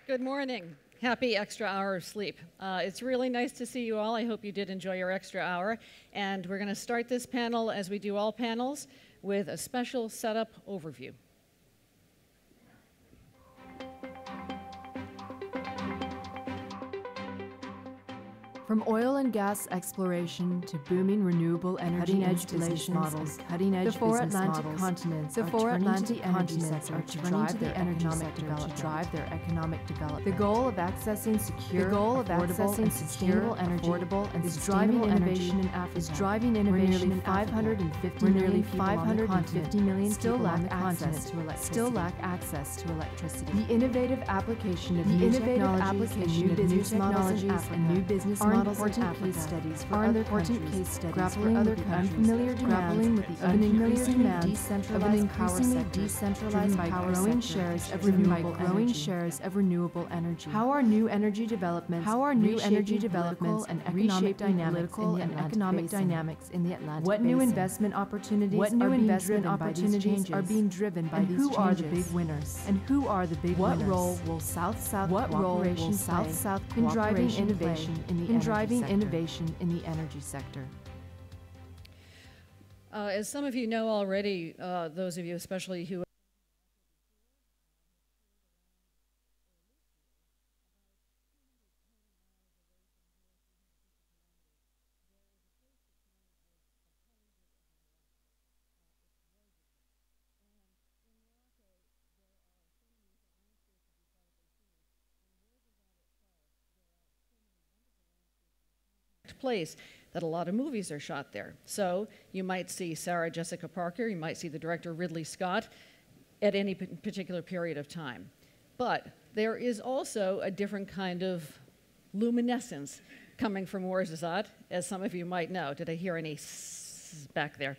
Good morning. Happy extra hour of sleep. It's really nice to see you all. I hope you did enjoy your extra hour. And we're going to start this panel, as we do all panels, with a special setup overview. From oil and gas exploration to booming renewable energy installations models, cutting-edge the four Atlantic continents are turning to the energy sector to drive their economic development. The goal of accessing secure, affordable, and sustainable energy is driving innovation in Africa. Nearly 550 million still lack access to electricity. The innovative application of new technologies and new business models important case studies for other countries, grappling with the unfamiliar demands of an increasingly decentralized by growing shares of renewable energy. How are new energy developments and economic dynamics in the Atlantic Basin? What new investment opportunities are being driven by these changes? And who are the big winners? What role will South-South cooperation play in driving innovation in the energy sector? As some of you know already, those of you especially who place that a lot of movies are shot there. So you might see Sarah Jessica Parker, you might see the director Ridley Scott at any particular period of time. But there is also a different kind of luminescence coming from Ouarzazate, as some of you might know. Did I hear any back there?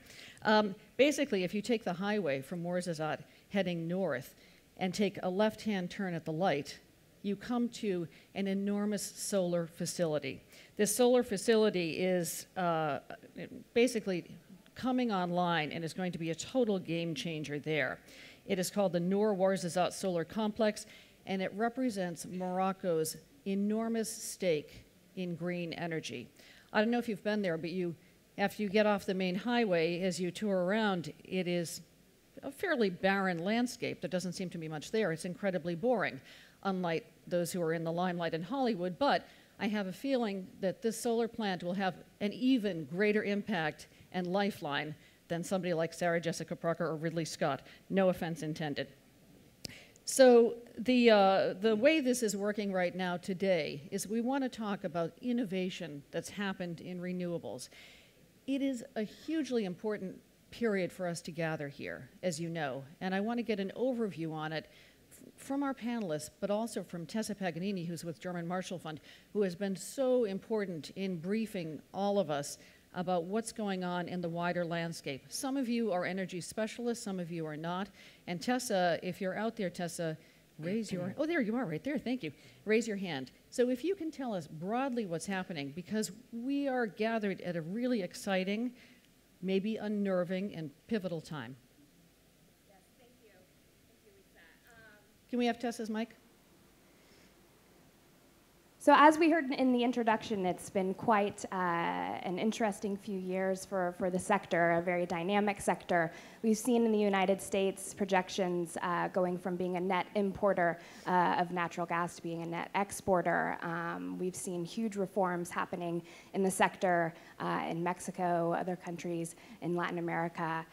Basically, if you take the highway from Ouarzazate heading north and take a left-hand turn at the light, you come to an enormous solar facility. This solar facility is basically coming online and is going to be a total game changer there. It is called the Noor Ouarzazate Solar Complex, and it represents Morocco's enormous stake in green energy. I don't know if you've been there, but after you get off the main highway, as you tour around, it is a fairly barren landscape. There doesn't seem to be much there. It's incredibly boring, unlike those who are in the limelight in Hollywood. But I have a feeling that this solar plant will have an even greater impact and lifeline than somebody like Sarah Jessica Parker or Ridley Scott. No offense intended. So the way this is working right now today is we want to talk about innovation that's happened in renewables. It is a hugely important period for us to gather here, as you know, and I want to get an overview on it from our panelists, but also from Tessa Paganini, who's with German Marshall Fund, who has been so important in briefing all of us about what's going on in the wider landscape. Some of you are energy specialists, some of you are not. And Tessa, if you're out there, Tessa, raise your, oh, there you are right there, thank you. Raise your hand. So if you can tell us broadly what's happening, because we are gathered at a really exciting, maybe unnerving and pivotal time. Can we have Tessa's mic? So as we heard in the introduction, it's been quite an interesting few years for the sector, a very dynamic sector. We've seen in the United States projections going from being a net importer of natural gas to being a net exporter. We've seen huge reforms happening in the sector in Mexico, other countries in Latin America.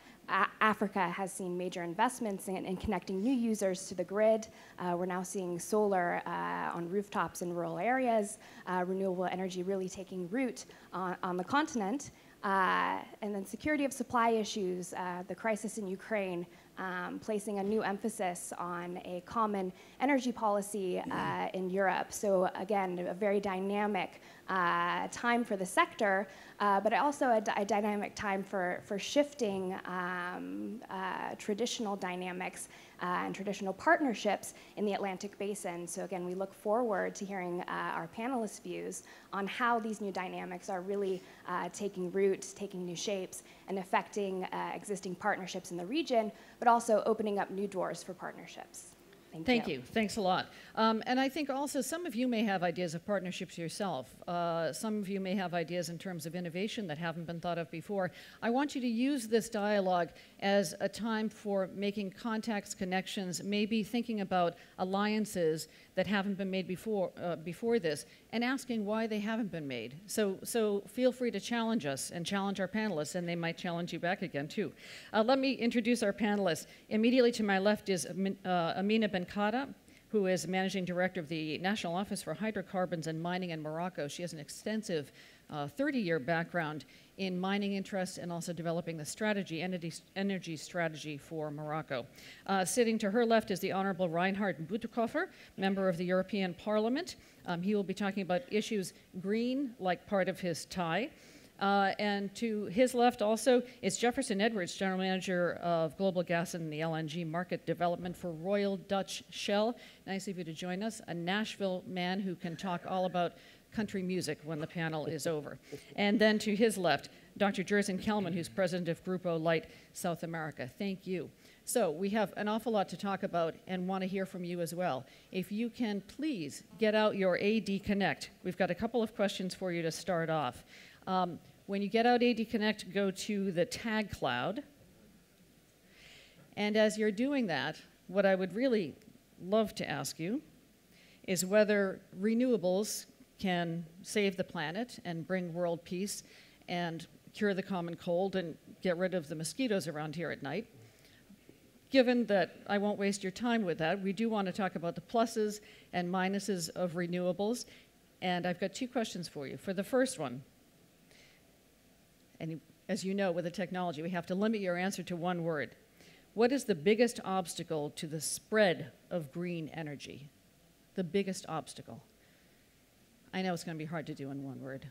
Africa has seen major investments in connecting new users to the grid. We're now seeing solar on rooftops in rural areas, renewable energy really taking root on the continent. And then security of supply issues, the crisis in Ukraine, placing a new emphasis on a common energy policy in Europe. So again, a very dynamic time for the sector, but also a dynamic time for shifting traditional dynamics and traditional partnerships in the Atlantic Basin. So again, we look forward to hearing our panelists' views on how these new dynamics are really taking root, taking new shapes, and affecting existing partnerships in the region, but also opening up new doors for partnerships. Thank you. Thanks a lot. And I think also some of you may have ideas of partnerships yourself. Some of you may have ideas in terms of innovation that haven't been thought of before. I want you to use this dialogue as a time for making contacts, connections, maybe thinking about alliances that haven't been made before this, and asking why they haven't been made. So feel free to challenge us and challenge our panelists, and they might challenge you back again too. Let me introduce our panelists. Immediately to my left is Amina Benkhadra, who is Managing Director of the National Office for Hydrocarbons and Mining in Morocco. She has an extensive 30-year background in mining interests and also developing the strategy, energy strategy for Morocco. Sitting to her left is the Honorable Reinhard Butikofer, member of the European Parliament. He will be talking about issues green, like part of his tie. And to his left also is Jefferson Edwards, General Manager of Global Gas and the LNG Market Development for Royal Dutch Shell. Nice of you to join us. A Nashville man who can talk all about country music when the panel is over. And then to his left, Dr. Jerson Kelman, who's president of Grupo Light South America. Thank you. So we have an awful lot to talk about and want to hear from you as well. If you can please get out your AD Connect. We've got a couple of questions for you to start off. When you get out AD Connect, go to the tag cloud. And as you're doing that, what I would really love to ask you is whether renewables can save the planet and bring world peace and cure the common cold and get rid of the mosquitoes around here at night. Given that I won't waste your time with that, we do want to talk about the pluses and minuses of renewables. And I've got two questions for you. For the first one, and as you know, with the technology, we have to limit your answer to one word. What is the biggest obstacle to the spread of green energy? The biggest obstacle. I know it's going to be hard to do in one word.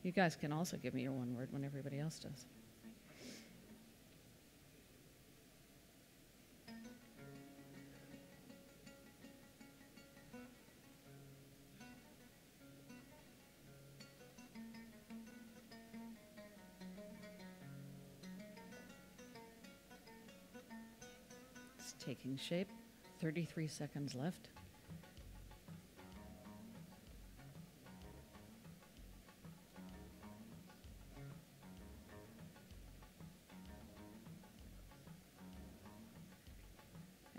You guys can also give me your one word when everybody else does. It's taking shape. 33 seconds left.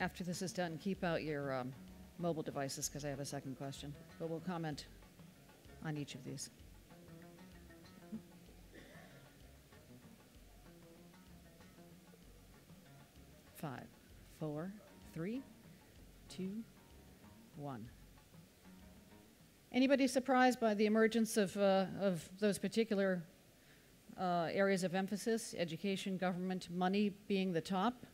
After this is done, keep out your mobile devices because I have a second question, but we'll comment on each of these. 5, 4, 3, 2, 1. Anybody surprised by the emergence of those particular areas of emphasis, education, government, money being the top?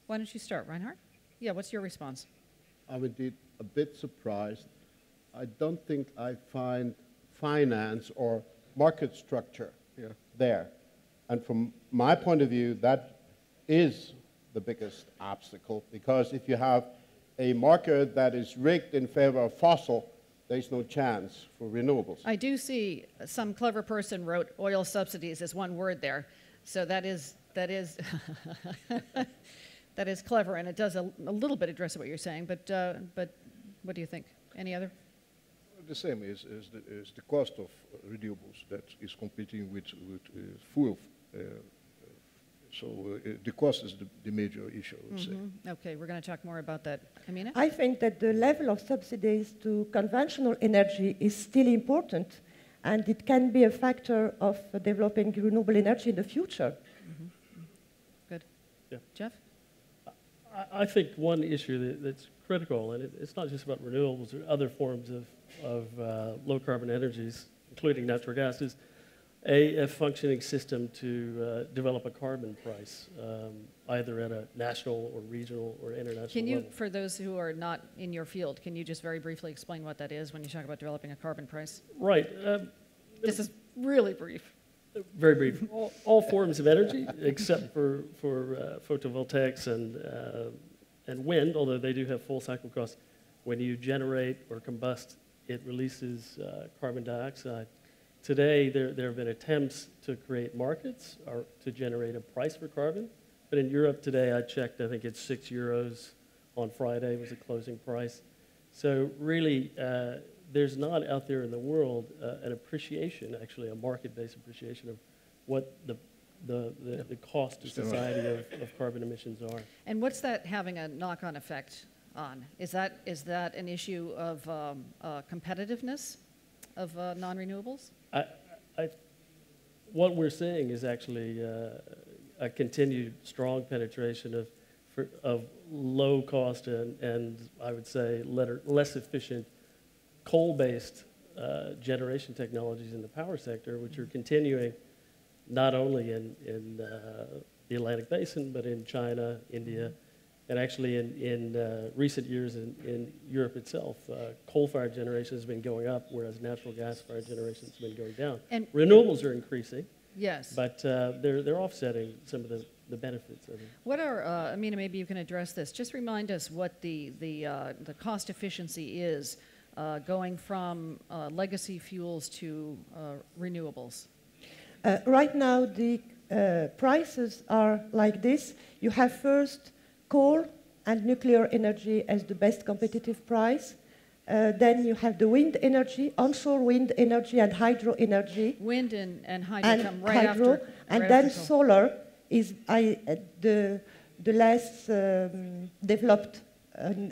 Why don't you start, Reinhard? Yeah, what's your response? I'm indeed a bit surprised. I don't think I find finance or market structure there. And from my point of view, that is the biggest obstacle, because if you have a market that is rigged in favor of fossil, there's no chance for renewables. I do see some clever person wrote oil subsidies as one word there. So that is that is clever, and it does a little bit address what you're saying, but what do you think? Any other? The same is the cost of renewables that is competing with fuel. So the cost is the major issue, I would say. Okay, we're going to talk more about that. Amina? I think that the level of subsidies to conventional energy is still important, and it can be a factor of developing renewable energy in the future. Good. Yeah. Jeff? I think one issue that's critical, and it's not just about renewables or other forms of low-carbon energies, including natural gas, is a functioning system to develop a carbon price, either at a national or regional or international Can you, level. for those who are not in your field, can you just very briefly explain what that is when you talk about developing a carbon price? Right. This is really brief. Very brief. All forms of energy, except for photovoltaics and wind, although they do have full cycle costs. When you generate or combust, it releases carbon dioxide. Today, there have been attempts to create markets or to generate a price for carbon. But in Europe today, I checked, I think it's €6 on Friday was the closing price. So really, there's not out there in the world an appreciation, actually a market-based appreciation of what the cost to society of carbon emissions are. And what's that having a knock-on effect on? Is that an issue of competitiveness of non-renewables? What we're seeing is actually a continued strong penetration of low cost and I would say less efficient coal-based generation technologies in the power sector, which are continuing not only in the Atlantic Basin, but in China, India, and actually in recent years in Europe itself. Coal-fired generation has been going up, whereas natural gas-fired generation has been going down. And renewables are increasing. Yes. But they're offsetting some of the benefits of it. What are, Amina, maybe you can address this. Just remind us what the cost efficiency is going from legacy fuels to renewables. Right now, the prices are like this. You have first coal and nuclear energy as the best competitive price. Then you have the wind energy, onshore wind energy and hydro energy. Wind and hydro come right after. And then solar is the less developed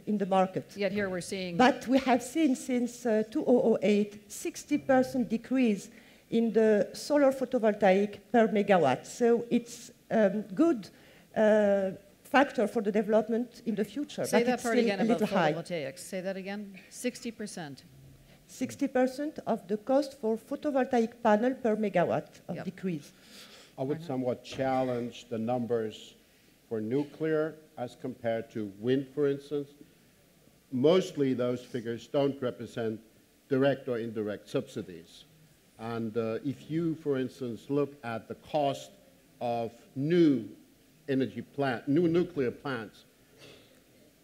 in the market. Yet here we're seeing... But we have seen since 2008, 60% decrease in the solar photovoltaic per megawatt. So it's a good factor for the development in the future. Say but that it's part still again a about little high. photovoltaics. Say that again. 60%. 60% of the cost for photovoltaic panel per megawatt of decrease. I would somewhat challenge the numbers for nuclear as compared to wind, for instance. Mostly those figures don't represent direct or indirect subsidies. And if you, for instance, look at the cost of new nuclear plants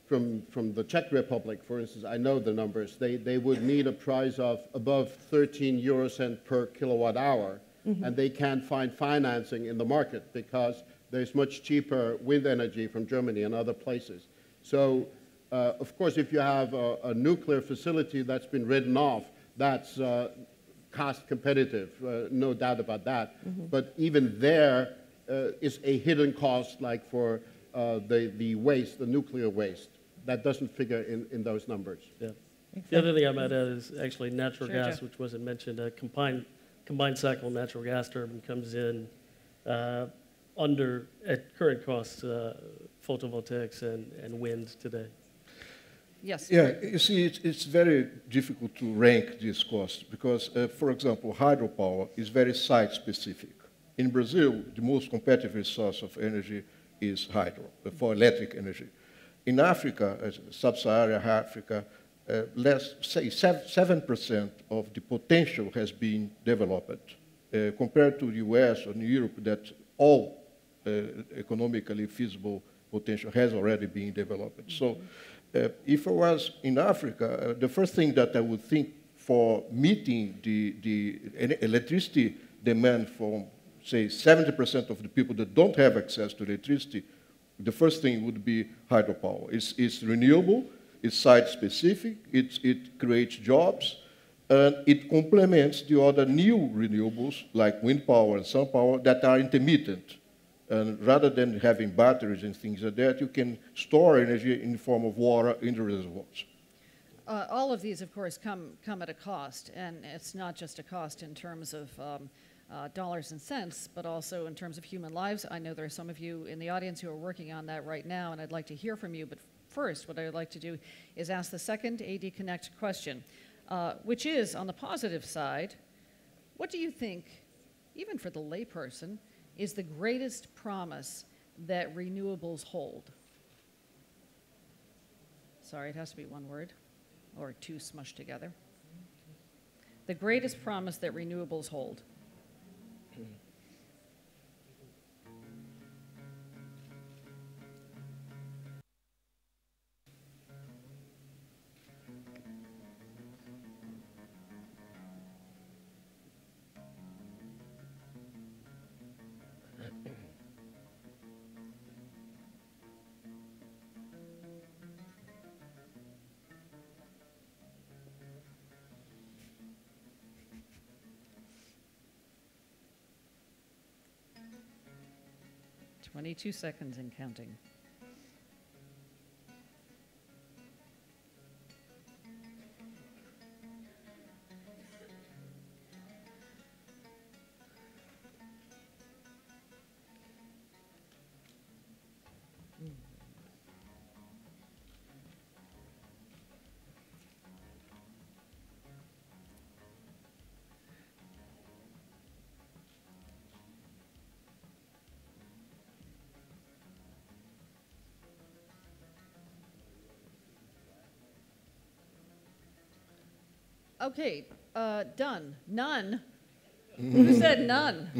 from the Czech Republic, for instance, I know the numbers, they would need a price of above 13 euro cent per kilowatt hour, and they can't find financing in the market because there's much cheaper wind energy from Germany and other places. So, of course, if you have a nuclear facility that's been written off, that's cost competitive, no doubt about that. But even there is a hidden cost, like for the waste, the nuclear waste, that doesn't figure in those numbers. Yeah. Exactly. The other thing I might add is actually natural gas, which wasn't mentioned. A combined cycle natural gas turbine comes in under, at current costs, photovoltaics and wind today. Yes. Yeah, you see, it's very difficult to rank these costs because, for example, hydropower is very site-specific. In Brazil, the most competitive source of energy is hydro, for electric energy. In Africa, sub-Saharan Africa, let's say 7% of the potential has been developed, compared to the US or Europe, that all economically feasible potential has already been developed. So if I was in Africa, the first thing that I would think for meeting the electricity demand from, say, 70% of the people that don't have access to electricity, the first thing would be hydropower. It's renewable, it's site-specific, it creates jobs, and it complements the other new renewables, like wind power and sun power, that are intermittent. And rather than having batteries and things like that, you can store energy in the form of water in the reservoirs. All of these, of course, come at a cost, and it's not just a cost in terms of dollars and cents, but also in terms of human lives. I know there are some of you in the audience who are working on that right now, and I'd like to hear from you. But first, what I'd like to do is ask the second AD Connect question, which is, on the positive side, what do you think, even for the layperson, is the greatest promise that renewables hold? Sorry, it has to be one word, or two smushed together. The greatest promise that renewables hold. 22 seconds and counting. Okay, done. None. Who said none?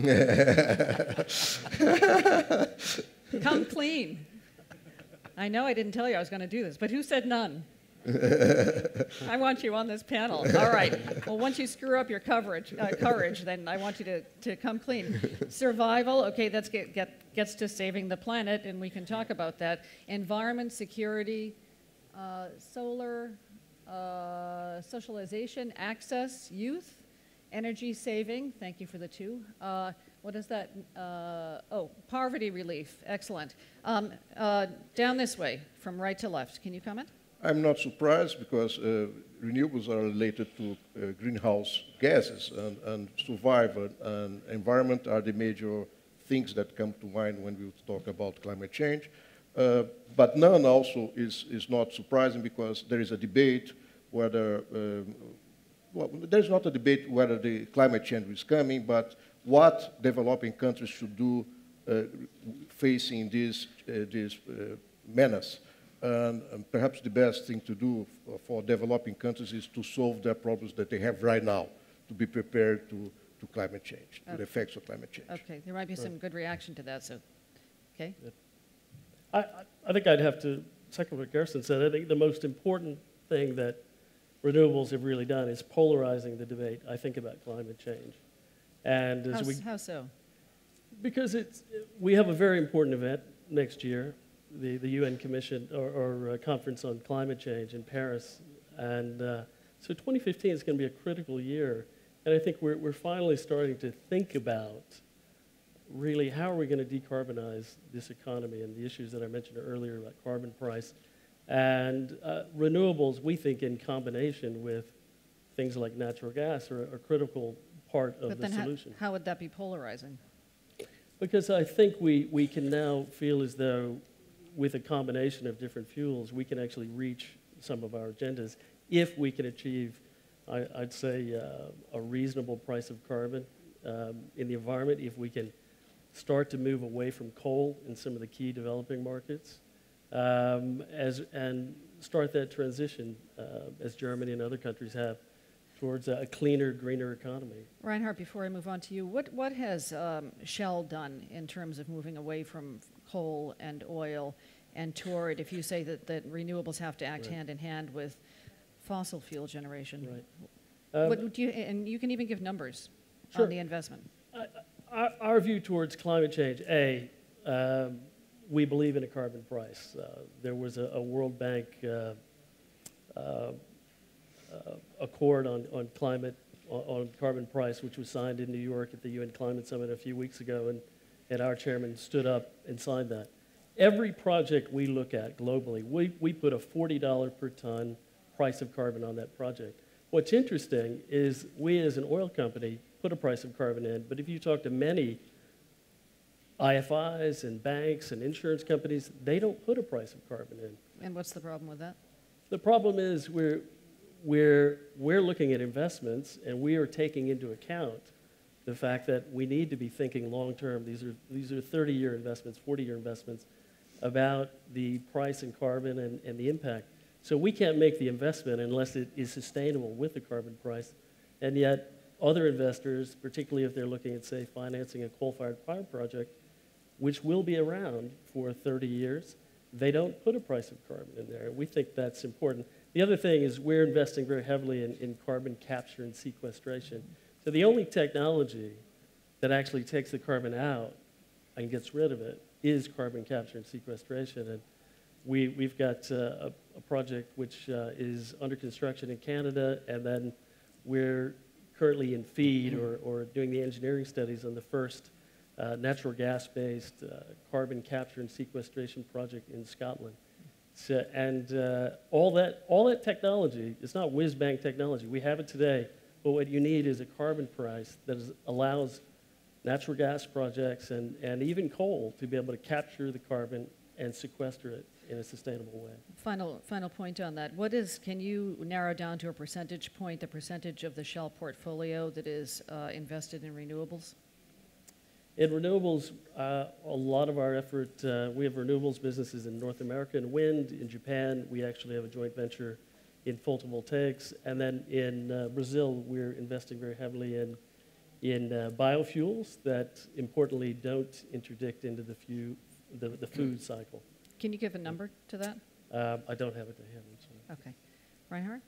Come clean. I know I didn't tell you I was going to do this, but who said none? I want you on this panel. All right. Well, once you screw up your courage, then I want you to come clean. Survival, okay, that gets to saving the planet, and we can talk about that. Environment, security, solar, socialization, access, youth, energy saving. Thank you for the two. What is that? Poverty relief. Excellent. Down this way, from right to left. Can you comment? I'm not surprised because renewables are related to greenhouse gases, and survival and environment are the major things that come to mind when we talk about climate change. But none also is not surprising because there is a debate whether, well, there's not a debate whether the climate change is coming, but what developing countries should do facing this menace. And perhaps the best thing to do for developing countries is to solve their problems that they have right now, to be prepared to climate change, to the effects of climate change. Okay, there might be some good reaction to that, so, okay. I think I'd have to second what Jerson said. I think the most important thing that renewables have really done is polarizing the debate, I think, about climate change. And as how so? Because we have a very important event next year, the UN Commission or Conference on Climate Change in Paris. And so 2015 is going to be a critical year. And I think we're finally starting to think about really how are we going to decarbonize this economy and the issues that I mentioned earlier about carbon price. And renewables, we think, in combination with things like natural gas are a critical part of the solution. How would that be polarizing? Because I think we can now feel as though with a combination of different fuels, we can actually reach some of our agendas if we can achieve, I'd say, a reasonable price of carbon in the environment, if we can start to move away from coal in some of the key developing markets, and start that transition, as Germany and other countries have, towards a cleaner, greener economy. Reinhard, before I move on to you, what has Shell done in terms of moving away from coal and oil and toward, if you say that renewables have to act hand in hand with fossil fuel generation? Right. What would you, and you can even give numbers on the investment. Our view towards climate change, we believe in a carbon price. There was a World Bank accord on climate, on carbon price, which was signed in New York at the UN Climate Summit a few weeks ago, and our chairman stood up and signed that. Every project we look at globally, we put a $40 per ton price of carbon on that project. What's interesting is we as an oil company put a price of carbon in, but if you talk to many IFIs and banks and insurance companies, they don't put a price of carbon in. And what's the problem with that? The problem is we're looking at investments, and we are taking into account the fact that we need to be thinking long-term. These are 30-year investments, 40-year investments, about the price in carbon and the impact. So we can't make the investment unless it is sustainable with the carbon price. And yet other investors, particularly if they're looking at, say, financing a coal-fired power project, which will be around for 30 years, they don't put a price of carbon in there. We think that's important. The other thing is we're investing very heavily in carbon capture and sequestration. So the only technology that actually takes the carbon out and gets rid of it is carbon capture and sequestration. And we've got a project which is under construction in Canada, and then we're currently in FEED or doing the engineering studies on the first natural gas-based carbon capture and sequestration project in Scotland. So, and all that technology, it's not whiz-bang technology. We have it today, but what you need is a carbon price that allows natural gas projects and even coal to be able to capture the carbon and sequester it in a sustainable way. Final point on that. Can you narrow down to a percentage point, the percentage of the Shell portfolio that is invested in renewables? In renewables, a lot of our effort, we have renewables businesses in North America in wind. In Japan, we actually have a joint venture in photovoltaics. And then in Brazil, we're investing very heavily in biofuels that importantly don't interdict into the food cycle. Can you give a number to that? I don't have it to hand, I'm sorry. Okay. Reinhard?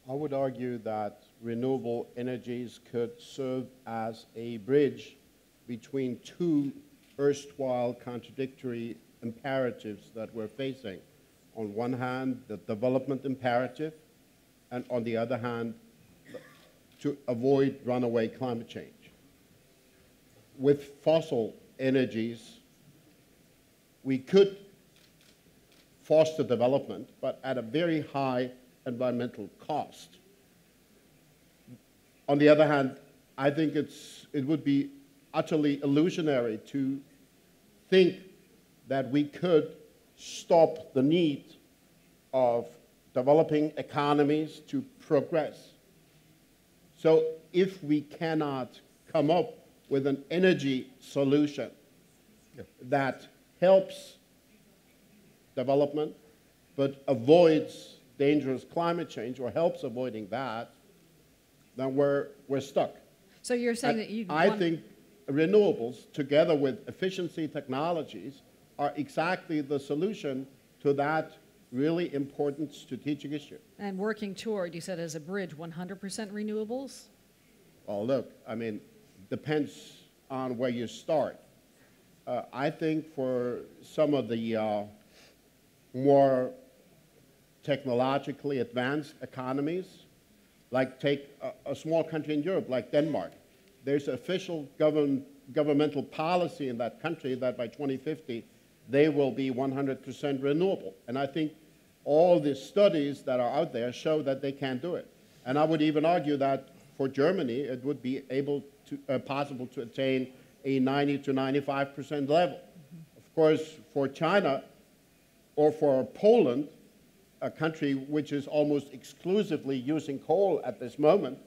I would argue that renewable energies could serve as a bridge between two erstwhile contradictory imperatives that we're facing. On one hand, the development imperative, and on the other hand, to avoid runaway climate change. With fossil energies, we could foster development, but at a very high environmental cost. On the other hand, I think it would be utterly illusionary to think that we could stop the need of developing economies to progress. So if we cannot come up with an energy solution that helps development but avoids dangerous climate change or helps avoiding that, then we're stuck. So you're saying And that you I think renewables, together with efficiency technologies, are exactly the solution to that really important strategic issue. And working toward, you said as a bridge, 100% renewables? Well, look, I mean, depends on where you start. I think for some of the more technologically advanced economies, like take a small country in Europe like Denmark, there's official governmental policy in that country that by 2050 they will be 100% renewable. And I think all the studies that are out there show that they can do it. And I would even argue that for Germany, it would be possible to attain a 90 to 95% level. Of course, for China or for Poland, a country which is almost exclusively using coal at this moment,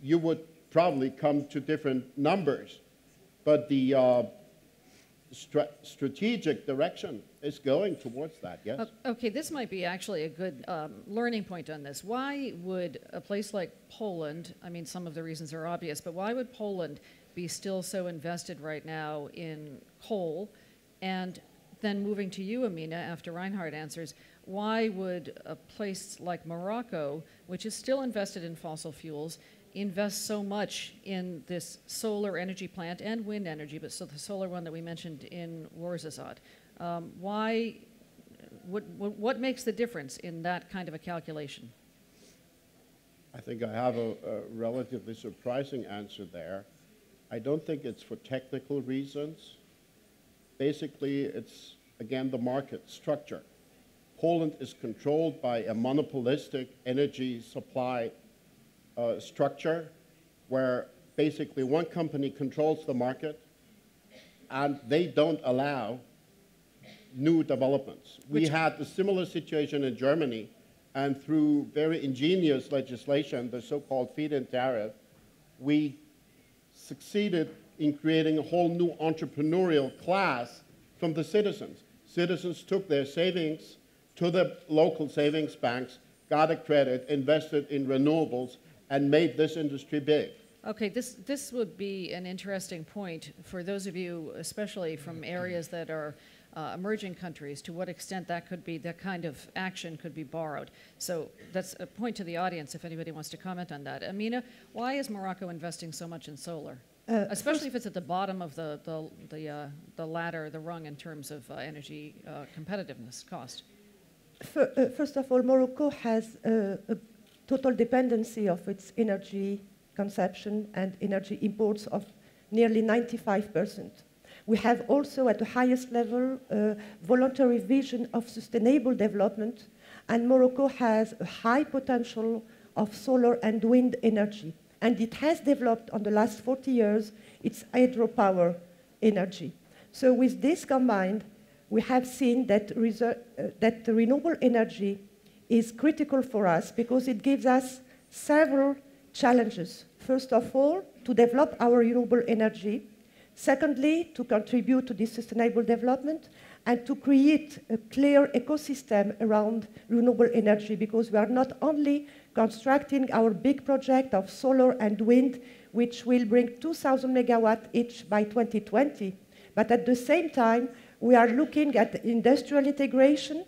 you would probably come to different numbers. But the strategic direction is going towards that, yes. Okay, this might be actually a good learning point on this. Why would a place like Poland, I mean, some of the reasons are obvious, but why would Poland be still so invested right now in coal? And then moving to you, Amina, after Reinhard answers, why would a place like Morocco, which is still invested in fossil fuels, invest so much in this solar energy plant and wind energy, but so the solar one that we mentioned in Ouarzazate? What makes the difference in that kind of a calculation? I think I have a relatively surprising answer there. I don't think it's for technical reasons. Basically, it's, again, the market structure. Poland is controlled by a monopolistic energy supply structure where basically one company controls the market and they don't allow new developments. We had a similar situation in Germany, and through very ingenious legislation, the so-called feed-in tariff, we succeeded in creating a whole new entrepreneurial class from the citizens. Citizens took their savings to the local savings banks, got a credit, invested in renewables, and made this industry big. Okay, this would be an interesting point for those of you, especially from areas that are emerging countries, to what extent that could be, that kind of action could be borrowed. So that's a point to the audience if anybody wants to comment on that. Amina, why is Morocco investing so much in solar? Especially if it's at the bottom of the ladder, the rung in terms of energy competitiveness, cost. First of all, Morocco has a total dependency of its energy consumption and energy imports of nearly 95%. We have also, at the highest level, a voluntary vision of sustainable development, and Morocco has a high potential of solar and wind energy. And it has developed, on the last 40 years, its hydropower energy. So with this combined, we have seen that, that the renewable energy is critical for us because it gives us several challenges. First of all, to develop our renewable energy. Secondly, to contribute to this sustainable development and to create a clear ecosystem around renewable energy, because we are not only constructing our big project of solar and wind, which will bring 2,000 megawatts each by 2020, but at the same time, we are looking at industrial integration,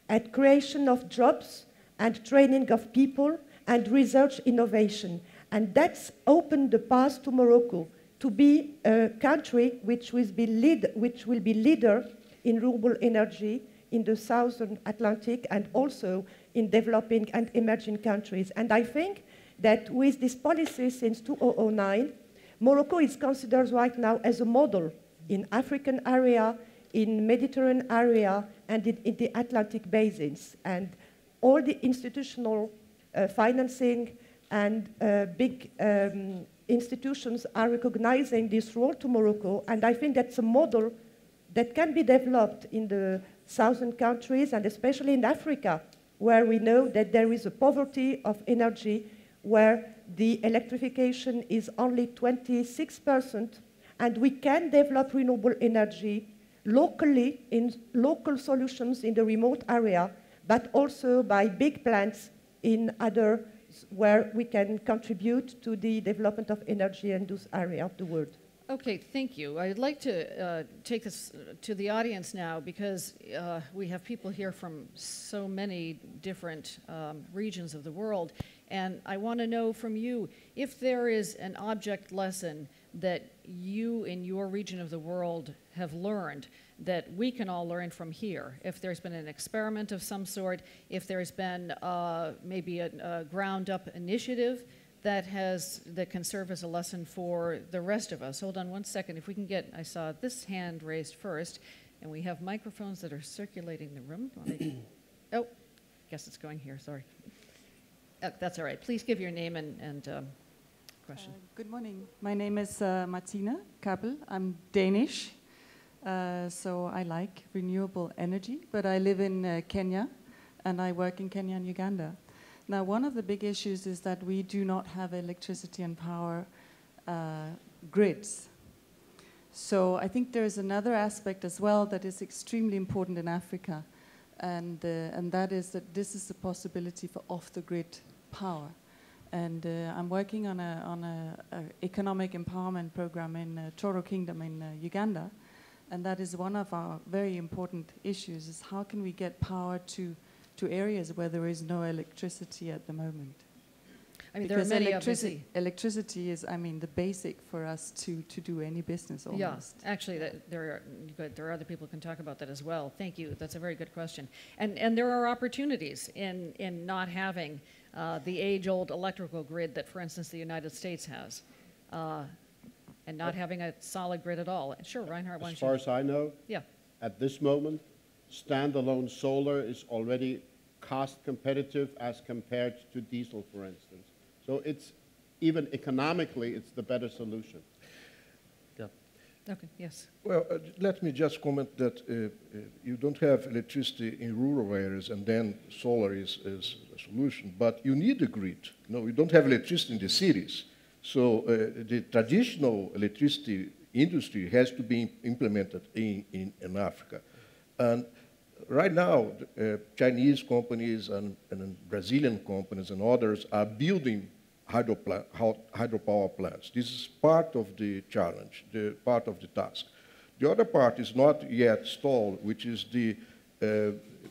at creation of jobs and training of people and research innovation. And that's opened the path to Morocco to be a country which will be leader in renewable energy in the Southern Atlantic and also in developing and emerging countries. And I think that with this policy since 2009, Morocco is considered right now as a model in African area, in Mediterranean area, and in the Atlantic basins. And all the institutional financing and big institutions are recognizing this role to Morocco, and I think that's a model that can be developed in the southern countries and especially in Africa, where we know that there is a poverty of energy, where the electrification is only 26%, and we can develop renewable energy locally in local solutions in the remote area, but also by big plants in other where we can contribute to the development of energy in those areas of the world. Okay, thank you. I'd like to take this to the audience now because we have people here from so many different regions of the world, and I want to know from you if there is an object lesson that you in your region of the world have learned that we can all learn from here. If there's been an experiment of some sort, if there's been maybe a ground-up initiative that can serve as a lesson for the rest of us. Hold on one second. If we can get, I saw this hand raised first, and we have microphones that are circulating the room. Oh, guess it's going here, sorry. That's all right. Please give your name and question. Good morning. My name is Martina Kappel. I'm Danish. So I like renewable energy, but I live in Kenya, and I work in Kenya and Uganda. Now, one of the big issues is that we do not have electricity and power grids. So I think there is another aspect as well that is extremely important in Africa, and that is that this is a possibility for off-the-grid power. And I'm working on a economic empowerment program in Toro Kingdom in Uganda. And that is one of our very important issues, is how can we get power to areas where there is no electricity at the moment. I mean, because there are many electricity is, I mean, the basic for us to do any business almost. Yeah, actually, there are other people who can talk about that as well. Thank you. That's a very good question. And there are opportunities in not having the age-old electrical grid that, for instance, the United States has. And not having a solid grid at all. Sure, Reinhard, why don't you? As far as I know, yeah. At this moment, standalone solar is already cost competitive as compared to diesel, for instance. So it's, even economically, it's the better solution. Yeah. Okay, yes. Well, let me just comment that you don't have electricity in rural areas and then solar is a solution, but you need a grid. No, you don't have electricity in the cities. So the traditional electricity industry has to be implemented in Africa. And right now, Chinese companies and Brazilian companies and others are building hydropower plants. This is part of the challenge, part of the task. The other part is not yet stalled, which is the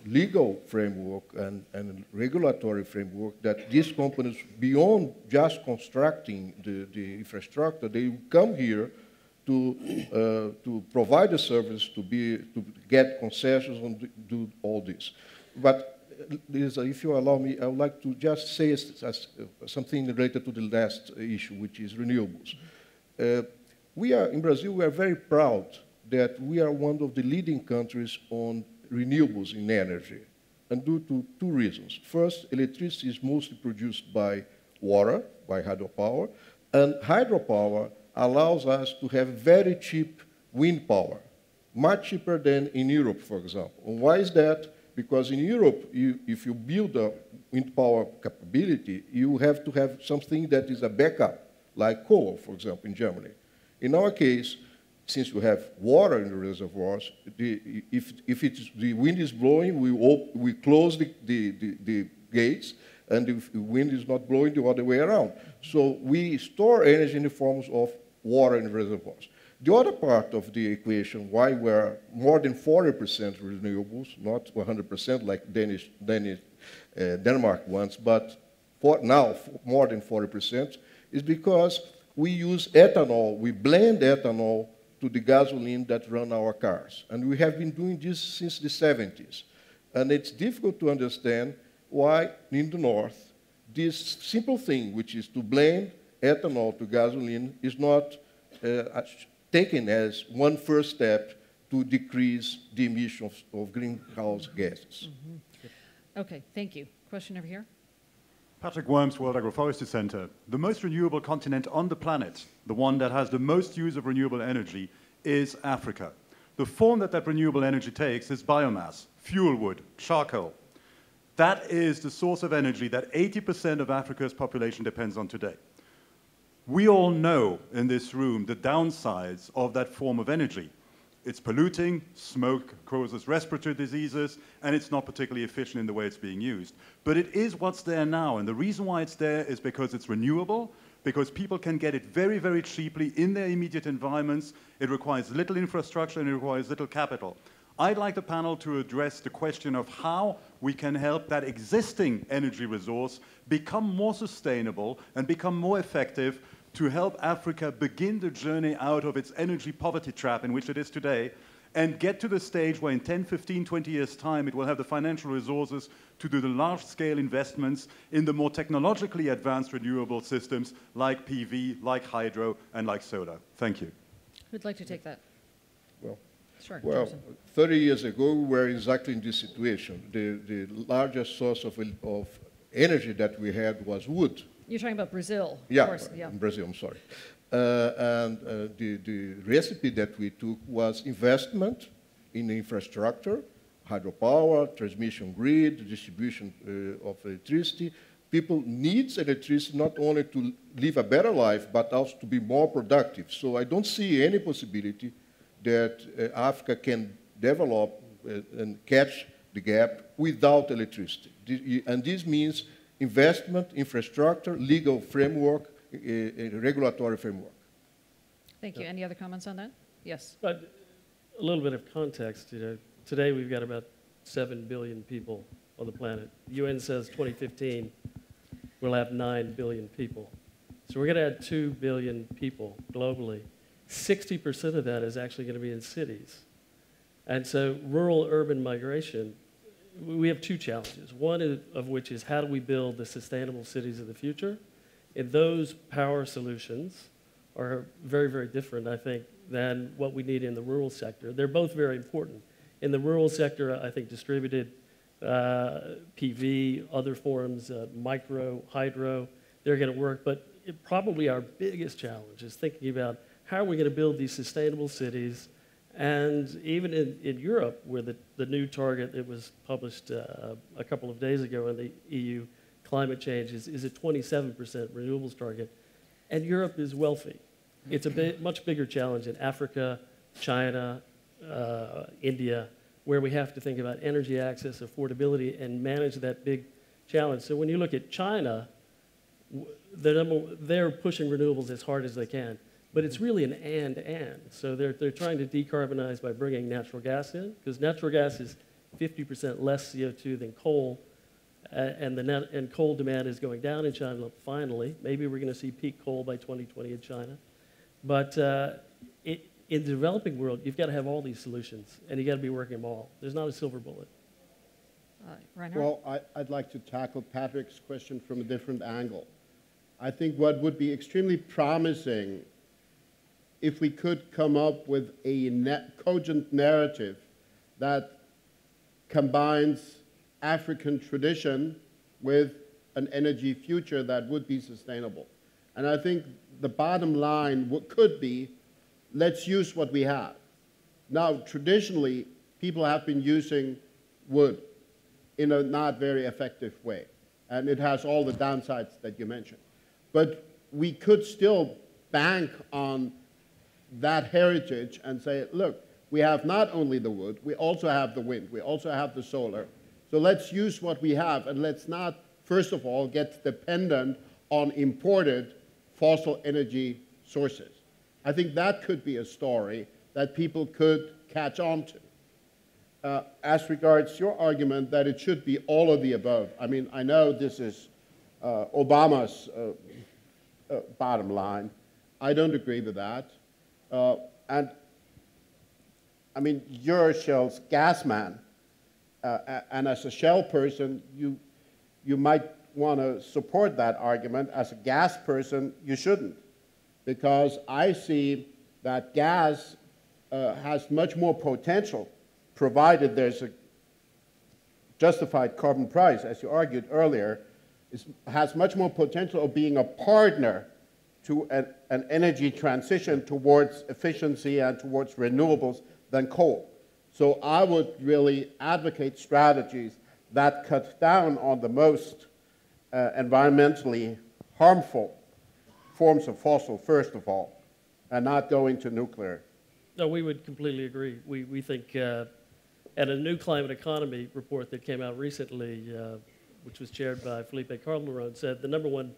legal framework and regulatory framework that these companies, beyond just constructing the infrastructure, they come here to provide a service, to get concessions and do all this. But Lisa, if you allow me, I would like to just say something related to the last issue, which is renewables. In Brazil, we are very proud that we are one of the leading countries on renewables in energy, and due to two reasons. First, electricity is mostly produced by water, by hydropower, and hydropower allows us to have very cheap wind power, much cheaper than in Europe, for example. And why is that? Because in Europe, if you build a wind power capability, you have to have something that is a backup, like coal, for example, in Germany. In our case, since we have water in the reservoirs, if the wind is blowing, we close the gates, and if the wind is not blowing, the other way around. So we store energy in the forms of water in the reservoirs. The other part of the equation, why we're more than 40% renewables, not 100% like Denmark wants, but now more than 40%, is because we use ethanol, we blend ethanol to the gasoline that run our cars. And we have been doing this since the 70s. And it's difficult to understand why in the north, this simple thing, which is to blend ethanol to gasoline, is not taken as one first step to decrease the emissions of greenhouse gases. Mm-hmm. Okay, thank you. Question over here. Patrick Worms, World Agroforestry Center. The most renewable continent on the planet, the one that has the most use of renewable energy, is Africa. The form that renewable energy takes is biomass, fuel wood, charcoal. That is the source of energy that 80% of Africa's population depends on today. We all know in this room the downsides of that form of energy. It's polluting, smoke causes respiratory diseases, and it's not particularly efficient in the way it's being used. But it is what's there now, and the reason why it's there is because it's renewable, because people can get it very, very cheaply in their immediate environments. It requires little infrastructure and it requires little capital. I'd like the panel to address the question of how we can help that existing energy resource become more sustainable and become more effective to help Africa begin the journey out of its energy poverty trap in which it is today and get to the stage where in 10, 15, 20 years' time it will have the financial resources to do the large-scale investments in the more technologically advanced renewable systems like PV, like hydro, and like solar. Thank you. Who'd like to take that? Well, sure. Well, Jerson. 30 years ago, we were exactly in this situation. The largest source of energy that we had was wood. You're talking about Brazil, yeah, of course. Yeah, in Brazil, I'm sorry. The recipe that we took was investment in infrastructure, hydropower, transmission grid, distribution of electricity. People need electricity not only to live a better life, but also to be more productive. So I don't see any possibility that Africa can develop and catch the gap without electricity. And this means investment, infrastructure, legal framework, a regulatory framework. Thank you. Any other comments on that? Yes. But a little bit of context, today we've got about 7 billion people on the planet. The UN says 2015 we'll have 9 billion people. So we're going to add 2 billion people globally. 60% of that is actually going to be in cities. And so rural-urban migration, we have two challenges. One of which is how do we build the sustainable cities of the future? And those power solutions are very, very different, I think, than what we need in the rural sector. They're both very important. In the rural sector, I think distributed PV, other forms, micro, hydro, they're going to work. But probably our biggest challenge is thinking about how are we going to build these sustainable cities. And even in Europe, where the new target that was published a couple of days ago in the EU climate change is a 27% renewables target. And Europe is wealthy. It's a much bigger challenge in Africa, China, India, where we have to think about energy access, affordability, and manage that big challenge. So when you look at China, they're pushing renewables as hard as they can. But it's really an and. So they're trying to decarbonize by bringing natural gas in, because natural gas is 50% less CO2 than coal, and coal demand is going down in China finally. Maybe we're going to see peak coal by 2020 in China. But in the developing world, you've got to have all these solutions, and you've got to be working them all. There's not a silver bullet. Reinhard? Well, I'd like to tackle Patrick's question from a different angle. I think what would be extremely promising if we could come up with a cogent narrative that combines African tradition with an energy future that would be sustainable. And I think the bottom line could be, let's use what we have. Now, traditionally, people have been using wood in a not very effective way, and it has all the downsides that you mentioned. But we could still bank on that heritage and say, look, we have not only the wood, we also have the wind, we also have the solar. So let's use what we have, and let's not, first of all, get dependent on imported fossil energy sources. I think that could be a story that people could catch on to. As regards your argument that it should be all of the above, I mean, I know this is Obama's bottom line. I don't agree with that. And I mean, you're Shell's gas man, and as a Shell person, you might want to support that argument. As a gas person, you shouldn't, because I see that gas has much more potential, provided there's a justified carbon price, as you argued earlier, has much more potential of being a partner to an energy transition towards efficiency and towards renewables than coal. So I would really advocate strategies that cut down on the most environmentally harmful forms of fossil, first of all, and not go into nuclear. No, we would completely agree. We think at a new climate economy report that came out recently, which was chaired by Felipe Calderon, said the number one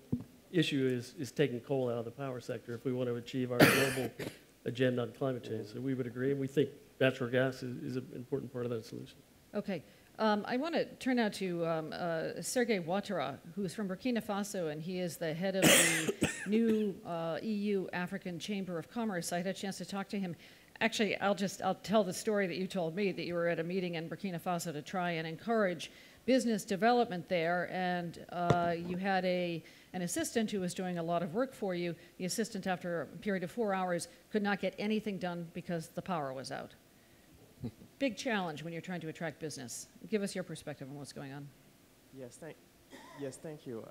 issue is taking coal out of the power sector if we want to achieve our global agenda on climate change. So we would agree, and we think natural gas is an important part of that solution. Okay. I want to turn now to Sergei Ouattara, who's from Burkina Faso, and he is the head of the new EU African Chamber of Commerce. I had a chance to talk to him. Actually, I'll tell the story that you told me, that you were at a meeting in Burkina Faso to try and encourage business development there, and you had an assistant who was doing a lot of work for you. The assistant, after a period of 4 hours, could not get anything done because the power was out. Big challenge when you're trying to attract business. Give us your perspective on what's going on. Yes, thank you.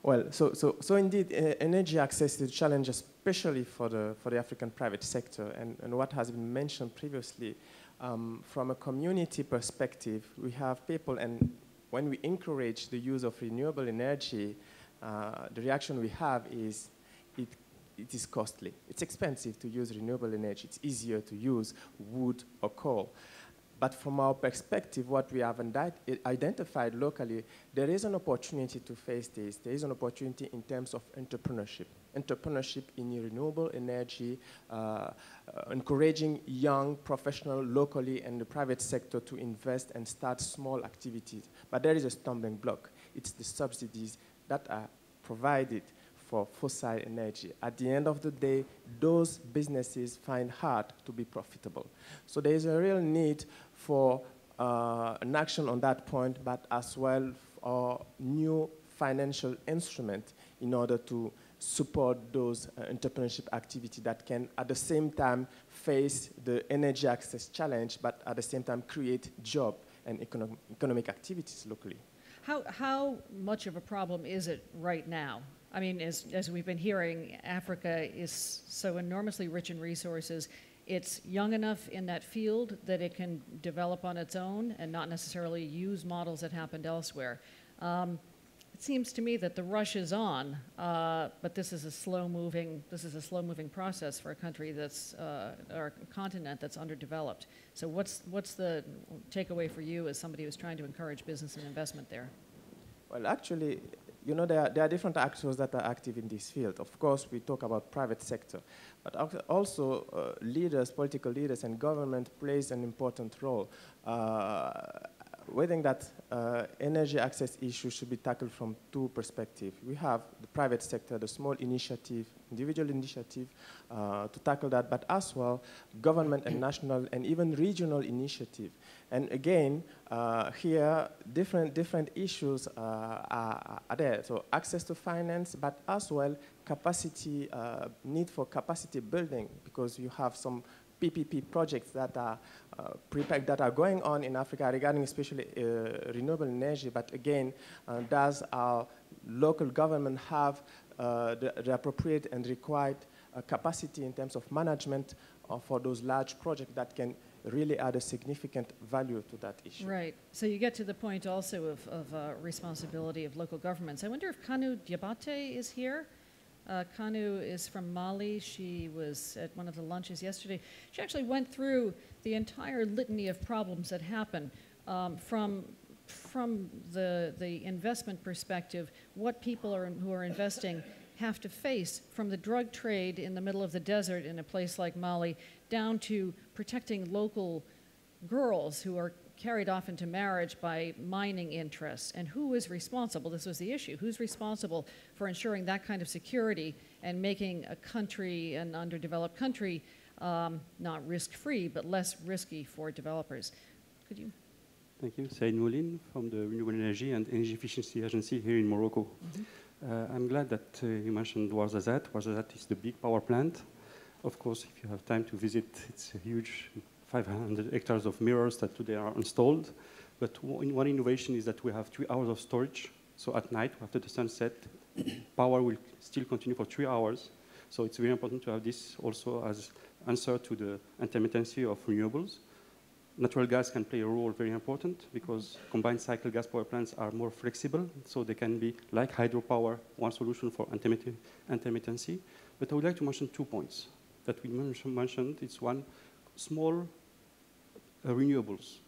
Well, so indeed, energy access is a challenge, especially for the African private sector. And what has been mentioned previously, from a community perspective, we have people, and when we encourage the use of renewable energy, the reaction we have is it is costly. It's expensive to use renewable energy. It's easier to use wood or coal. But from our perspective, what we have identified locally, there is an opportunity to face this. There is an opportunity in terms of entrepreneurship. Entrepreneurship in renewable energy, encouraging young professionals locally and the private sector to invest and start small activities. But there is a stumbling block. It's the subsidies that are provided for fossil energy. At the end of the day, those businesses find hard to be profitable. So there is a real need for an action on that point, but as well for new financial instrument in order to support those entrepreneurship activities that can at the same time face the energy access challenge, but at the same time create job and economic activities locally. How much of a problem is it right now? I mean, as we've been hearing, Africa is so enormously rich in resources. It's young enough in that field that it can develop on its own and not necessarily use models that happened elsewhere. It seems to me that the rush is on, but this is a slow-moving process for a country that's or a continent that's underdeveloped. So what's the takeaway for you as somebody who's trying to encourage business and investment there? Well, actually, you know, there are different actors that are active in this field. Of course, we talk about private sector, but also leaders, political leaders, and government plays an important role. we think that energy access issues should be tackled from two perspectives. We have the private sector, the small initiative, individual initiative to tackle that, but as well government and national and even regional initiative. And again, here different issues are there. So access to finance, but as well capacity, need for capacity building, because you have some PPP projects that are that are going on in Africa regarding especially renewable energy. But again, does our local government have the appropriate and required capacity in terms of management for those large projects that can really add a significant value to that issue? Right. So you get to the point also of responsibility of local governments. I wonder if Kanu Diabate is here. Kanu is from Mali. She was at one of the lunches yesterday. She actually went through the entire litany of problems that happen from the investment perspective, what people who are investing have to face, from the drug trade in the middle of the desert in a place like Mali, down to protecting local girls who are carried off into marriage by mining interests. And who is responsible? This was the issue. Who's responsible for ensuring that kind of security and making a country, an underdeveloped country, not risk-free, but less risky for developers? Could you? Thank you. Saïd Moulin from the Renewable Energy and Energy Efficiency Agency here in Morocco. I'm glad that you mentioned Ouarzazate. Ouarzazate is the big power plant. Of course, if you have time to visit, it's a huge 500 hectares of mirrors that today are installed. But one innovation is that we have 3 hours of storage. So at night, after the sunset, power will still continue for 3 hours. So it's very important to have this also as answer to the intermittency of renewables. Natural gas can play a role very important because combined cycle gas power plants are more flexible. So they can be like hydropower, one solution for intermittency. But I would like to mention 2 points that we mentioned. It's one, small renewables.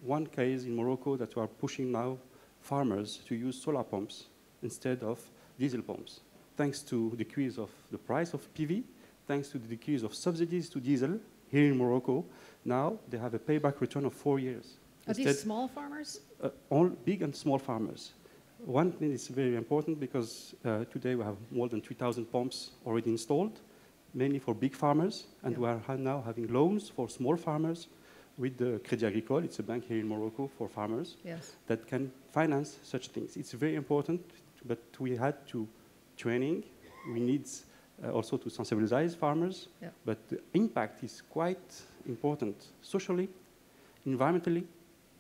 One case in Morocco that we are pushing now farmers to use solar pumps instead of diesel pumps. Thanks to the decrease of the price of PV, thanks to the decrease of subsidies to diesel here in Morocco, now they have a payback return of 4 years. Are these small farmers? All big and small farmers. One thing is very important because today we have more than 3,000 pumps already installed, mainly for big farmers, and we are now having loans for small farmers with the Crédit Agricole. It's a bank here in Morocco for farmers that can finance such things. It's very important, but we had to training. We need also to sensibilize farmers, but the impact is quite important socially, environmentally,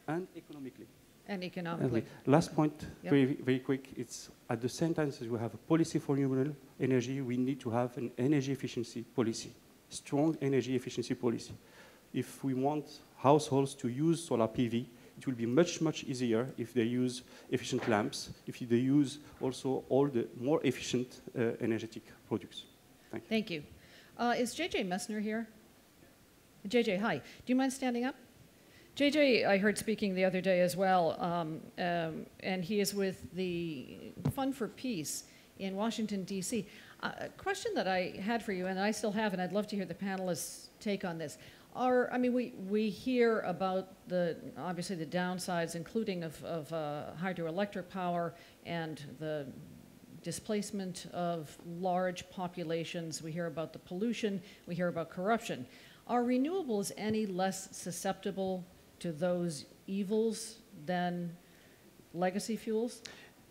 and economically. And economically. Last point, very, very quick. It's at the same time as we have a policy for renewable energy, we need to have an energy efficiency policy, strong energy efficiency policy. If we want households to use solar PV, it will be much, much easier if they use efficient lamps, if they use also all the more efficient energetic products. Thank you. Thank you. Is JJ Messner here? JJ, hi. Do you mind standing up? JJ, I heard speaking the other day as well, and he is with the Fund for Peace in Washington, D.C. A question that I had for you, and I still have, and I'd love to hear the panelists' take on this. We hear about obviously the downsides, including of hydroelectric power and the displacement of large populations. We hear about the pollution. We hear about corruption. Are renewables any less susceptible to those evils than legacy fuels?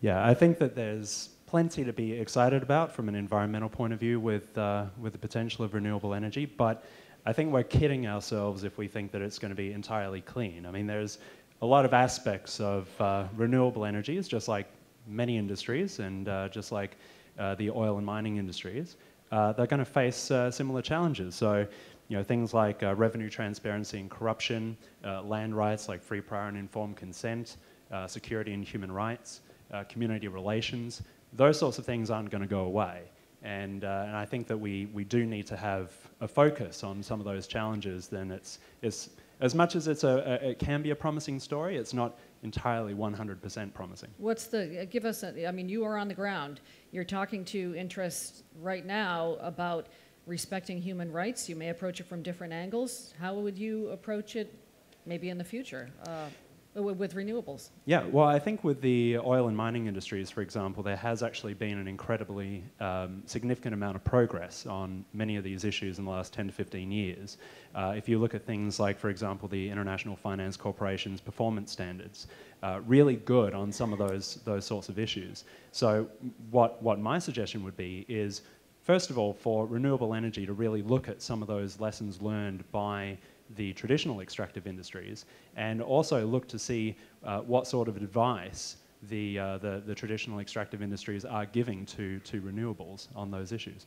Yeah, I think that there's plenty to be excited about from an environmental point of view with the potential of renewable energy, but I think we're kidding ourselves if we think that it's going to be entirely clean. I mean, there's a lot of aspects of renewable energy, it's just like many industries and just like the oil and mining industries. They're going to face similar challenges. So, things like revenue transparency and corruption, land rights like free, prior and informed consent, security and human rights, community relations, those sorts of things aren't going to go away. And I think that we do need to have a focus on some of those challenges. Then it's as much as it can be a promising story, it's not entirely 100% promising. Give us, you are on the ground. You're talking to interests right now about respecting human rights. You may approach it from different angles. How would you approach it maybe in the future? with renewables? Yeah, well, I think with the oil and mining industries, for example, there has actually been an incredibly significant amount of progress on many of these issues in the last 10 to 15 years. If you look at things like, for example, the International Finance Corporation's performance standards, really good on some of those sorts of issues. So what my suggestion would be is, first of all, for renewable energy to really look at some of those lessons learned by the traditional extractive industries, and also look to see what sort of advice the traditional extractive industries are giving to renewables on those issues.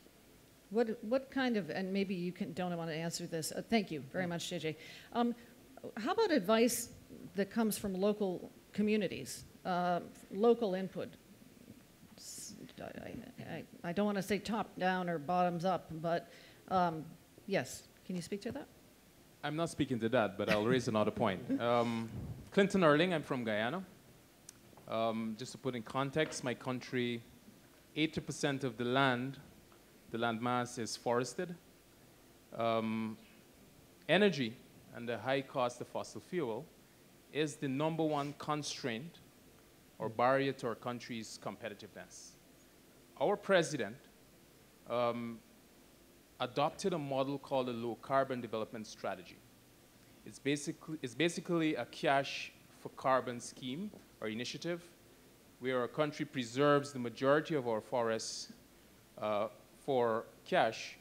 What kind of, and maybe you don't want to answer this, thank you very much, JJ. How about advice that comes from local communities, local input? I don't want to say top down or bottoms up, but yes, can you speak to that? I'm not speaking to that, but I'll raise another point. Clinton Erling, I'm from Guyana. Just to put in context, my country, 80% of the land mass is forested. Energy and the high cost of fossil fuel is the #1 constraint or barrier to our country's competitiveness. Our president adopted a model called the low-carbon development strategy. It's basically a cash for carbon scheme or initiative where our country preserves the majority of our forests for cash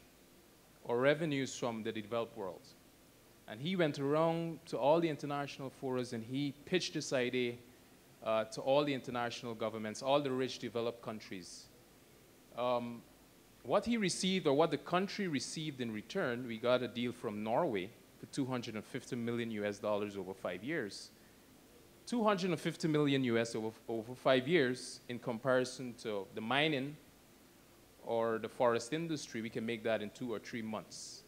or revenues from the developed world. And he went around to all the international forums and he pitched this idea to all the international governments, all the rich developed countries. What he received, or what the country received in return, we got a deal from Norway for $250 million over 5 years. $250 million over 5 years in comparison to the mining or the forest industry, we can make that in 2 or 3 months.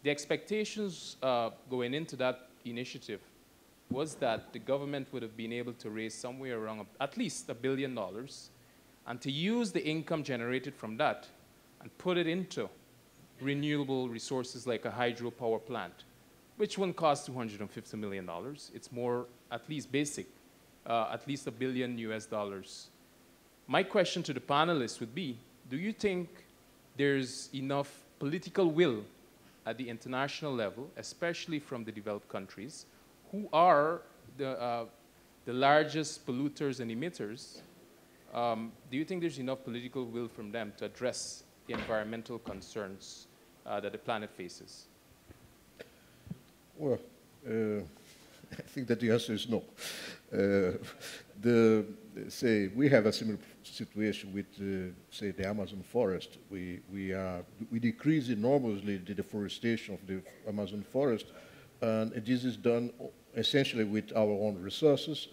The expectations going into that initiative was that the government would have been able to raise somewhere around at least $1 billion and to use the income generated from that and put it into renewable resources like a hydropower plant, which won't cost $250 million. It's more, at least basic, at least $1 billion. My question to the panelists would be, do you think there's enough political will at the international level, especially from the developed countries, who are the largest polluters and emitters? Do you think there's enough political will from them to address the environmental concerns that the planet faces? Well, I think that the answer is no. We have a similar situation with, say, the Amazon forest. We decrease enormously the deforestation of the Amazon forest, and this is done essentially with our own resources.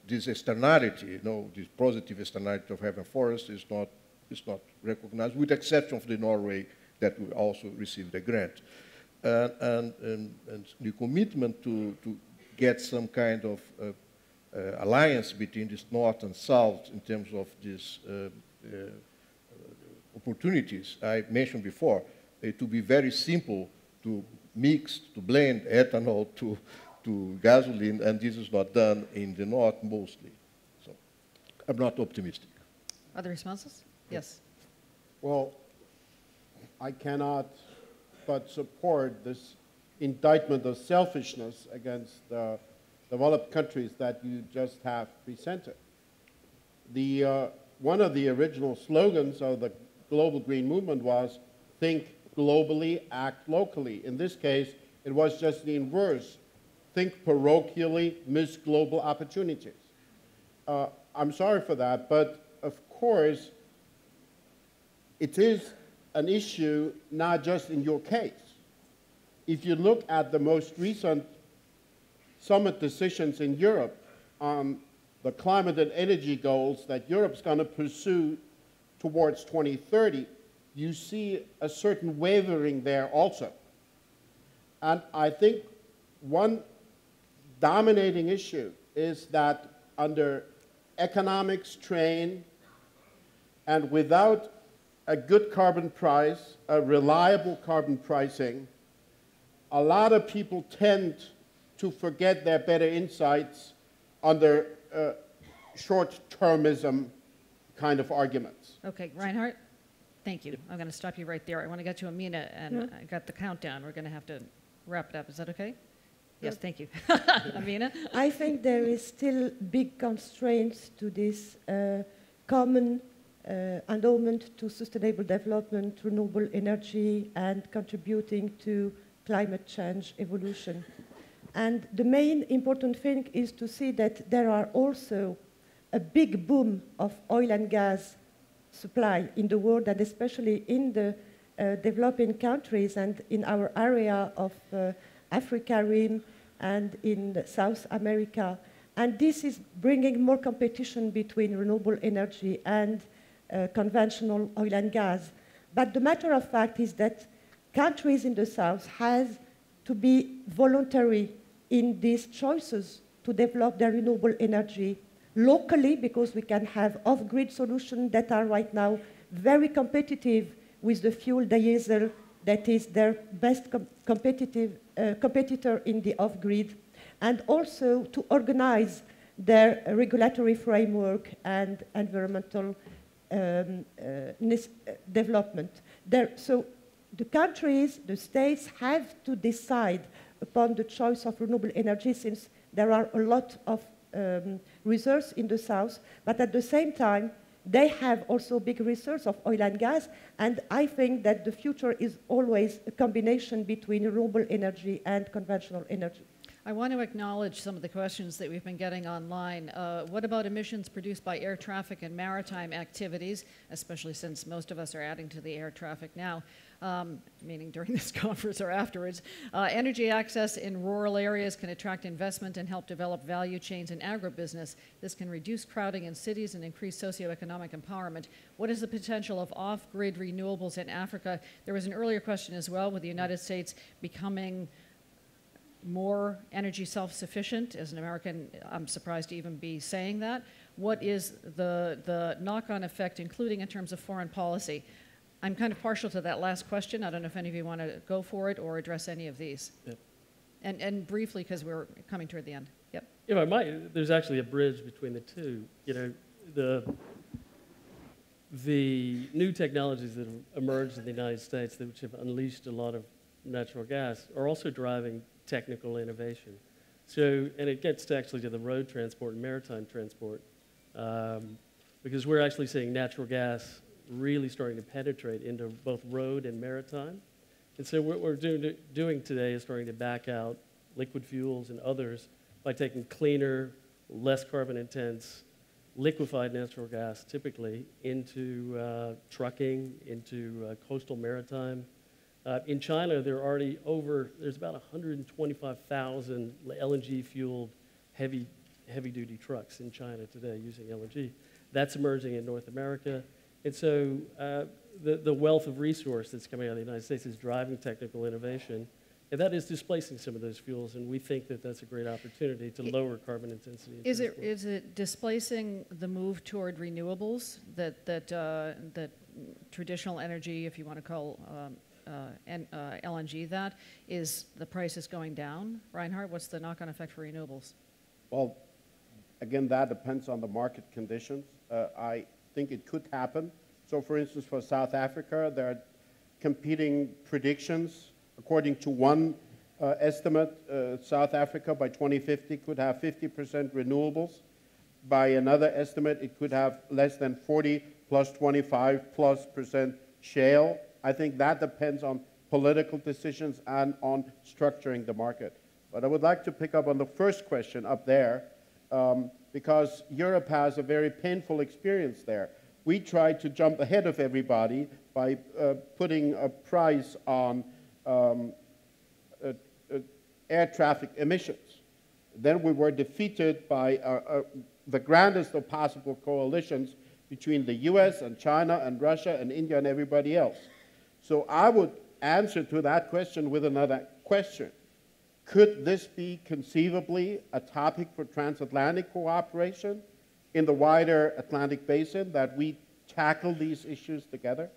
This externality, this positive externality of having forest is not recognized, with the exception of the Norway that we also received a grant. And the commitment to get some kind of alliance between this north and south in terms of these opportunities I mentioned before, to be very simple to mix, to blend ethanol to gasoline, and this is not done in the north mostly. So I'm not optimistic. Other responses? Yes. Well, I cannot but support this indictment of selfishness against the developed countries that you just have presented. One of the original slogans of the global green movement was, think globally, act locally. In this case, it was just the inverse. Think parochially, miss global opportunities. I'm sorry for that, but of course, it is an issue not just in your case. If you look at the most recent summit decisions in Europe on the climate and energy goals that Europe's going to pursue towards 2030, you see a certain wavering there also. And I think one dominating issue is that under economic strain and without a good carbon price, a reliable carbon pricing, a lot of people tend to forget their better insights under short-termism kind of arguments. Okay, Reinhard, thank you. I'm going to stop you right there. I want to get to Amina, and I got the countdown. We're going to have to wrap it up. Is that okay? Yes, thank you. Amina? I think there is still big constraints to this common endowment to sustainable development, renewable energy, and contributing to climate change evolution. And the main important thing is to see that there are also a big boom of oil and gas supply in the world, and especially in the developing countries and in our area of Africa Rim and in South America. And this is bringing more competition between renewable energy and conventional oil and gas. But the matter of fact is that countries in the South have to be voluntary in these choices to develop their renewable energy locally, because we can have off-grid solutions that are right now very competitive with the fuel diesel that is their best competitor in the off-grid, and also to organize their regulatory framework and environmental development. So the countries, the states have to decide upon the choice of renewable energy, since there are a lot of reserves in the south, but at the same time, they have also big reserves of oil and gas, and I think that the future is always a combination between renewable energy and conventional energy. I want to acknowledge some of the questions that we've been getting online. What about emissions produced by air traffic and maritime activities, especially since most of us are adding to the air traffic now, meaning during this conference or afterwards? Energy access in rural areas can attract investment and help develop value chains in agribusiness. This can reduce crowding in cities and increase socioeconomic empowerment. What is the potential of off-grid renewables in Africa? There was an earlier question as well, with the United States becoming more energy self-sufficient. As an American, I'm surprised to even be saying that. What is the knock-on effect, including in terms of foreign policy? I'm kind of partial to that last question. I don't know if any of you want to go for it or address any of these. Yep. And briefly, because we're coming toward the end. Yep. If I might, there's actually a bridge between the two. You know, the new technologies that have emerged in the United States, which have unleashed a lot of natural gas, are also driving technical innovation. So, and it gets to actually to the road transport and maritime transport, because we're actually seeing natural gas really starting to penetrate into both road and maritime. And so what we're doing today is starting to back out liquid fuels and others by taking cleaner, less carbon intense, liquefied natural gas typically into trucking, into coastal maritime. In China, there's about 125,000 LNG-fueled heavy-duty trucks in China today using LNG. That's emerging in North America. And so the wealth of resource that's coming out of the United States is driving technical innovation, and that is displacing some of those fuels, and we think that that's a great opportunity to lower carbon intensity. Is it displacing the move toward renewables that traditional energy, if you want to call LNG that, is the price is going down? Reinhard, what's the knock-on effect for renewables? Well, again, that depends on the market conditions. I think it could happen. So, for instance, for South Africa, there are competing predictions. According to one estimate, South Africa by 2050 could have 50% renewables. By another estimate, it could have less than 40 plus 25 plus % shale. I think that depends on political decisions and on structuring the market. But I would like to pick up on the first question up there, because Europe has a very painful experience there. We tried to jump ahead of everybody by putting a price on air traffic emissions. Then we were defeated by the grandest of possible coalitions between the US and China and Russia and India and everybody else. So I would answer to that question with another question. Could this be conceivably a topic for transatlantic cooperation in the wider Atlantic Basin, that we tackle these issues together?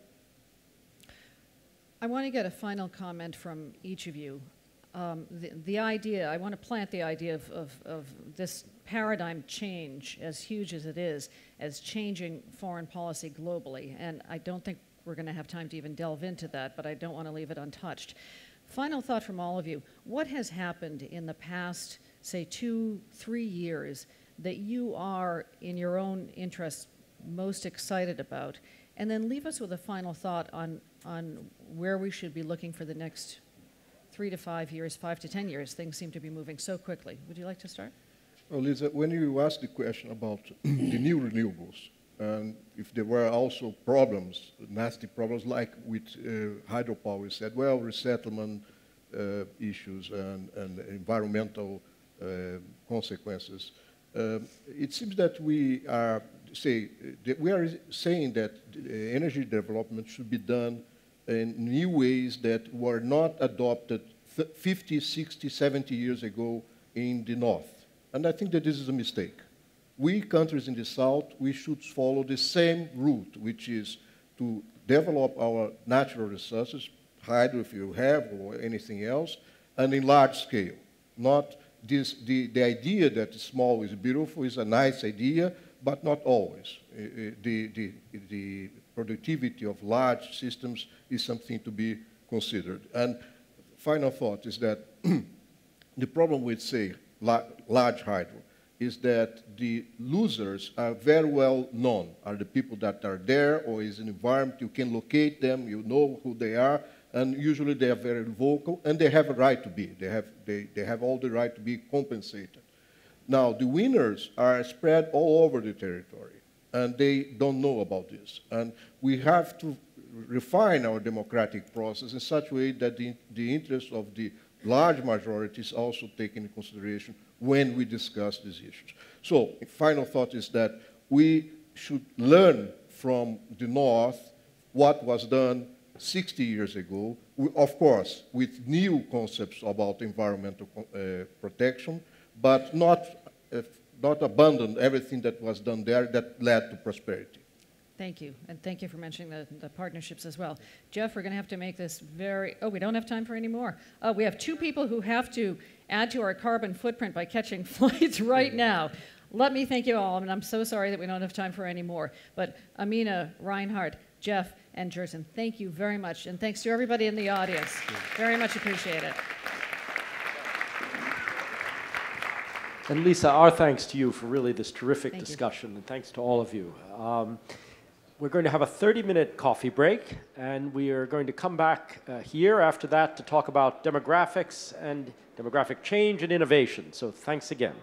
I want to get a final comment from each of you. the idea, I want to plant the idea of this paradigm change, as huge as it is, as changing foreign policy globally. And I don't think we're going to have time to even delve into that, but I don't want to leave it untouched. Final thought from all of you. What has happened in the past, say, 2-3 years that you are, in your own interest, most excited about? And then leave us with a final thought on where we should be looking for the next 3 to 5 years, 5 to 10 years. Things seem to be moving so quickly. Would you like to start? Well, Lisa, when you asked the question about the new renewables, and if there were also problems, nasty problems, like with hydropower, we said, well, resettlement issues and environmental consequences. It seems that we are saying that energy development should be done in new ways that were not adopted 50, 60, 70 years ago in the North. And I think that this is a mistake. We, countries in the South, we should follow the same route, which is to develop our natural resources, hydro if you have, or anything else, and in large scale. Not this, the idea that small is beautiful is a nice idea, but not always. The productivity of large systems is something to be considered. And final thought is that the problem with, say, large hydro is that the losers are very well known, are the people that are there, or is an environment, you can locate them, you know who they are, and usually they are very vocal, and they have a right to be. They have all the right to be compensated. Now, the winners are spread all over the territory, and they don't know about this. And we have to refine our democratic process in such a way that the interests of the large majority is also taken into consideration when we discuss these issues. So, final thought is that we should learn from the North what was done 60 years ago, of course, with new concepts about environmental protection, but not abandon everything that was done there that led to prosperity. Thank you, and thank you for mentioning the partnerships as well. Jeff, we're going to have to make this very, we don't have time for any more. We have 2 people who have to add to our carbon footprint by catching flights right now. Let me thank you all, and I'm so sorry that we don't have time for any more. But Amina, Reinhard, Jeff, and Jerson, thank you very much, and thanks to everybody in the audience. Very much appreciate it. And Lisa, our thanks to you for really this terrific discussion, and thanks to all of you. We're going to have a 30-minute coffee break, and we are going to come back here after that to talk about demographics and demographic change and innovation. So thanks again.